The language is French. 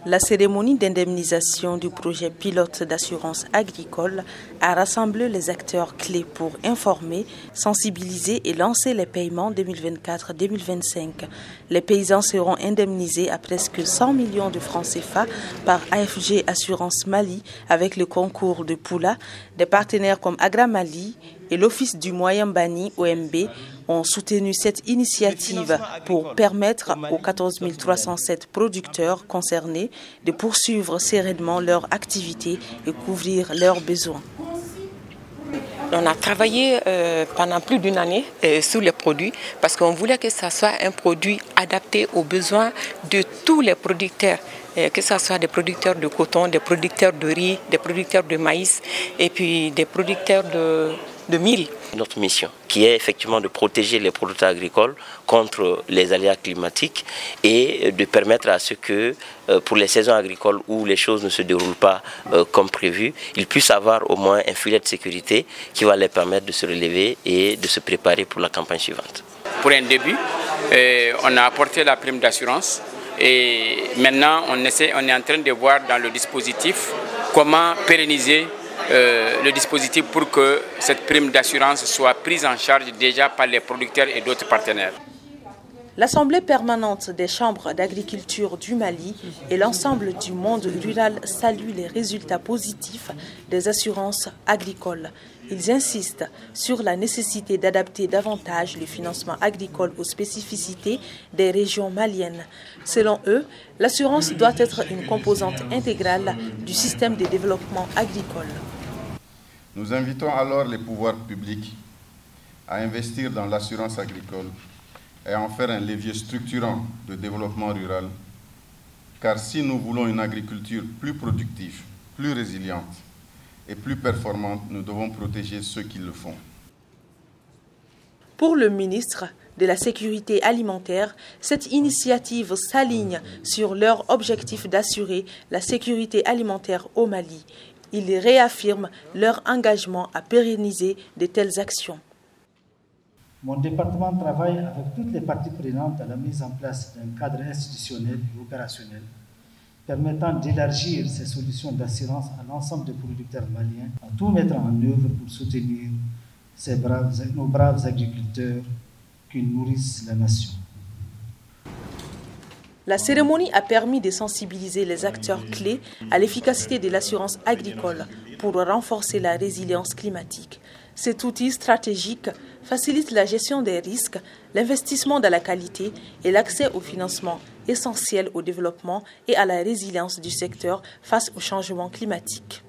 La cérémonie d'indemnisation du projet pilote d'assurance agricole a rassemblé les acteurs clés pour informer, sensibiliser et lancer les paiements 2024-2025. Les paysans seront indemnisés à presque 100 millions de francs CFA par AFG Assurance Mali avec le concours de Poula. Des partenaires comme Agra Mali et l'Office du Moyen Bani OMB ont soutenu cette initiative pour permettre aux 14 307 producteurs concernés de poursuivre sereinement leur activité et couvrir leurs besoins. On a travaillé pendant plus d'une année sur les produits parce qu'on voulait que ce soit un produit adapté aux besoins de tous les producteurs, que ce soit des producteurs de coton, des producteurs de riz, des producteurs de maïs et puis des producteurs de mil. Notre mission, qui est effectivement de protéger les producteurs agricoles contre les aléas climatiques et de permettre à ce que, pour les saisons agricoles où les choses ne se déroulent pas comme prévu, ils puissent avoir au moins un filet de sécurité qui va les permettre de se relever et de se préparer pour la campagne suivante. Pour un début, on a apporté la prime d'assurance et maintenant on est en train de voir dans le dispositif comment pérenniser le dispositif pour que cette prime d'assurance soit prise en charge déjà par les producteurs et d'autres partenaires. L'Assemblée permanente des chambres d'agriculture du Mali et l'ensemble du monde rural saluent les résultats positifs des assurances agricoles. Ils insistent sur la nécessité d'adapter davantage le financement agricole aux spécificités des régions maliennes. Selon eux, l'assurance doit être une composante intégrale du système de développement agricole. Nous invitons alors les pouvoirs publics à investir dans l'assurance agricole et à en faire un levier structurant de développement rural, car si nous voulons une agriculture plus productive, plus résiliente et plus performante, nous devons protéger ceux qui le font. Pour le ministre de la Sécurité alimentaire, cette initiative s'aligne sur leur objectif d'assurer la sécurité alimentaire au Mali. Ils réaffirment leur engagement à pérenniser de telles actions. Mon département travaille avec toutes les parties prenantes à la mise en place d'un cadre institutionnel et opérationnel permettant d'élargir ces solutions d'assurance à l'ensemble des producteurs maliens, à tout mettre en œuvre pour soutenir nos braves agriculteurs qui nourrissent la nation. La cérémonie a permis de sensibiliser les acteurs clés à l'efficacité de l'assurance agricole pour renforcer la résilience climatique. Cet outil stratégique facilite la gestion des risques, l'investissement dans la qualité et l'accès au financement essentiel au développement et à la résilience du secteur face au changement climatique.